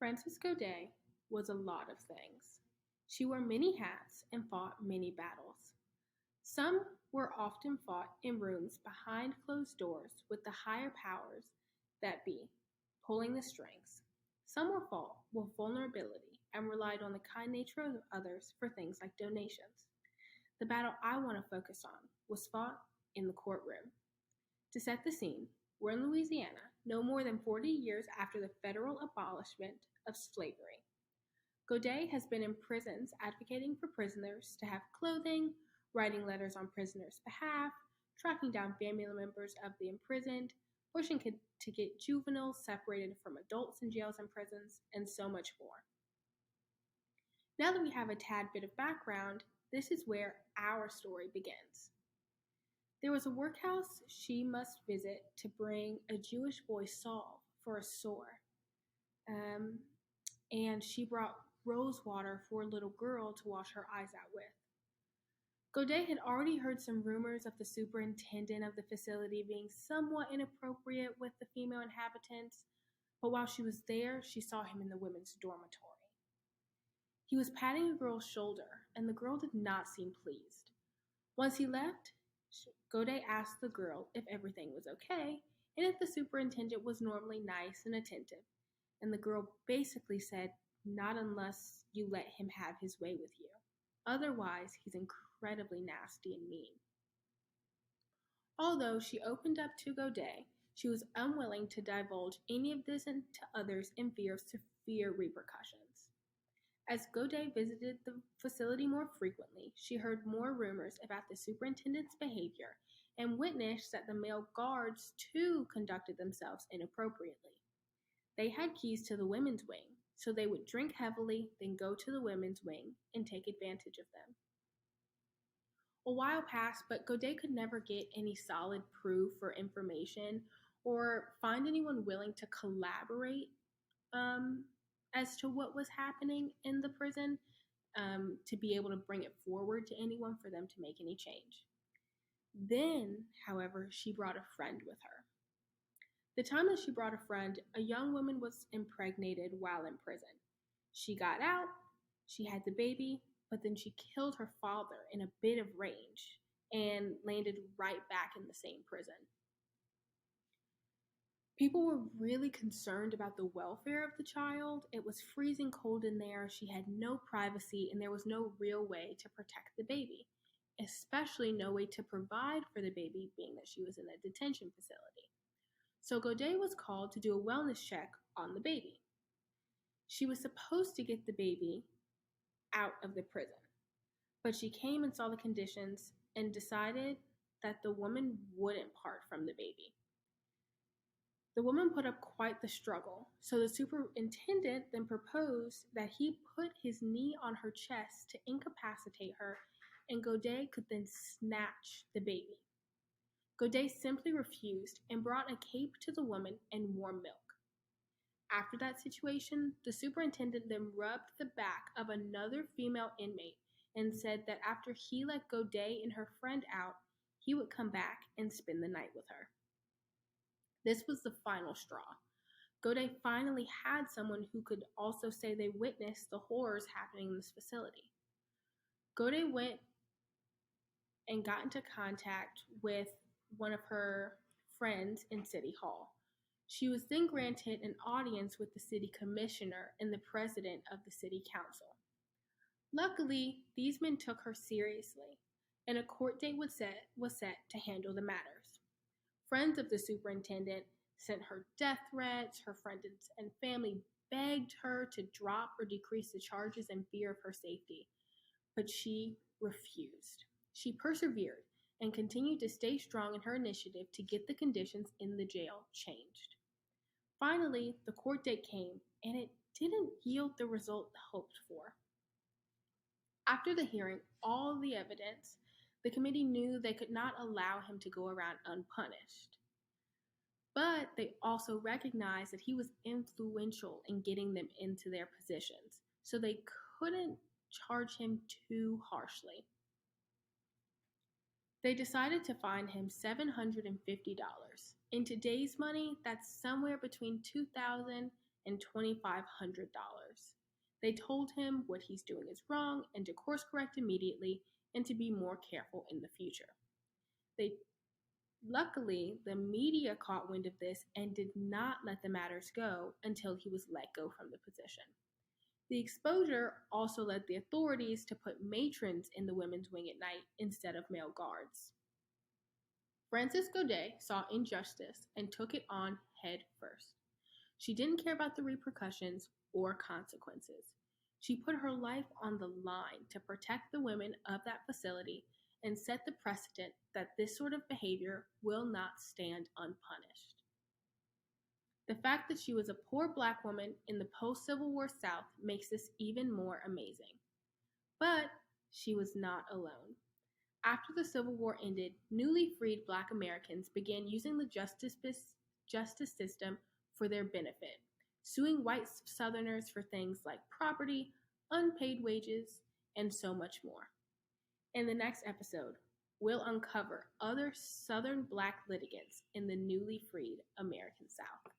Frances Gaudet was a lot of things. She wore many hats and fought many battles. Some were often fought in rooms behind closed doors with the higher powers that be, pulling the strings. Some were fought with vulnerability and relied on the kind nature of others for things like donations. The battle I want to focus on was fought in the courtroom. To set the scene, we're in Louisiana, no more than 40 years after the federal abolishment of slavery. Gaudet has been in prisons advocating for prisoners to have clothing, writing letters on prisoners' behalf, tracking down family members of the imprisoned, pushing to get juveniles separated from adults in jails and prisons, and so much more. Now that we have a tad bit of background, this is where our story begins. There was a workhouse she must visit to bring a Jewish boy Saul for a sore. And she brought rose water for a little girl to wash her eyes out with. Gaudet had already heard some rumors of the superintendent of the facility being somewhat inappropriate with the female inhabitants, but while she was there, she saw him in the women's dormitory. He was patting a girl's shoulder, and the girl did not seem pleased. Once he left, Gaudet asked the girl if everything was okay and if the superintendent was normally nice and attentive, and the girl basically said, "Not unless you let him have his way with you. Otherwise, he's incredibly nasty and mean." Although she opened up to Gaudet, she was unwilling to divulge any of this to others in fear of severe repercussions. As Gaudet visited the facility more frequently, she heard more rumors about the superintendent's behavior and witnessed that the male guards too conducted themselves inappropriately. They had keys to the women's wing, so they would drink heavily, then go to the women's wing and take advantage of them. A while passed, but Gaudet could never get any solid proof or information or find anyone willing to collaborate as to what was happening in the prison to be able to bring it forward to anyone for them to make any change. Then, however, she brought a friend with her. The time that she brought a friend, a young woman was impregnated while in prison. She got out, she had the baby, but then she killed her father in a bit of rage and landed right back in the same prison. People were really concerned about the welfare of the child. It was freezing cold in there, she had no privacy, and there was no real way to protect the baby, especially no way to provide for the baby, being that she was in a detention facility. So Gaudet was called to do a wellness check on the baby. She was supposed to get the baby out of the prison, but she came and saw the conditions and decided that the woman wouldn't part from the baby. The woman put up quite the struggle, so the superintendent then proposed that he put his knee on her chest to incapacitate her, and Gaudet could then snatch the baby. Gaudet simply refused and brought a cape to the woman and warm milk. After that situation, the superintendent then rubbed the back of another female inmate and said that after he let Gaudet and her friend out, he would come back and spend the night with her. This was the final straw. Gaudet finally had someone who could also say they witnessed the horrors happening in this facility. Gaudet went and got into contact with one of her friends in City Hall. She was then granted an audience with the city commissioner and the president of the city council. Luckily, these men took her seriously, and a court date was set to handle the matters. Friends of the superintendent sent her death threats. Her friends and family begged her to drop or decrease the charges in fear of her safety, but she refused. She persevered and continued to stay strong in her initiative to get the conditions in the jail changed. Finally, the court date came, and it didn't yield the result hoped for. After the hearing all the evidence, the committee knew they could not allow him to go around unpunished. But they also recognized that he was influential in getting them into their positions, so they couldn't charge him too harshly. They decided to fine him $750. In today's money, that's somewhere between $2,000 and $2,500. They told him what he's doing is wrong and to course correct immediately and to be more careful in the future. They Luckily, the media caught wind of this and did not let the matters go until he was let go from the position. The exposure also led the authorities to put matrons in the women's wing at night instead of male guards. Frances Gaudet saw injustice and took it on head first. She didn't care about the repercussions or consequences. She put her life on the line to protect the women of that facility and set the precedent that this sort of behavior will not stand unpunished. The fact that she was a poor black woman in the post-Civil War South makes this even more amazing. But she was not alone. After the Civil War ended, newly freed black Americans began using the justice system for their benefit, suing white Southerners for things like property, unpaid wages, and so much more. In the next episode, we'll uncover other Southern black litigants in the newly freed American South.